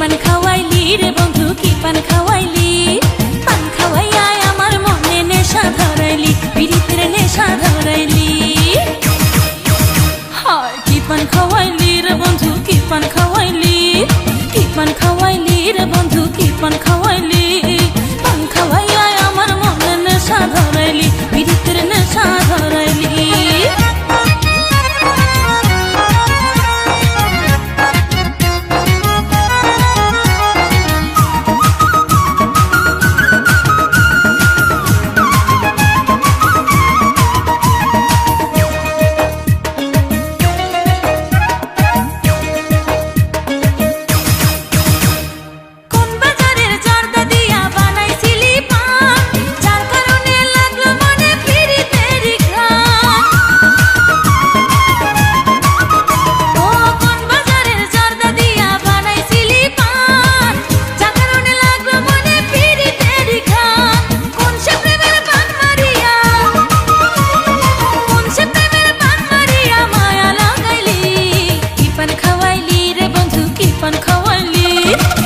পান খাওয়াইলি রে বন্ধু কি পান খাওয়াইলি পান খাওয়াইয়া আমার মনে নেশা ধরাইলি পিরিতের নেশা ধরাইলি হায় কি পান খাওয়াইলি রে বন্ধু কি পান খাওয়াইলি কি পান খাওয়াইলি রে বন্ধু কি পান খাওয়াইলি পান খাওয়াইয়া আমার মনে নেশা ধরাইলি পিরিতের নেশা ধরাইলি পান খাওয়াইলি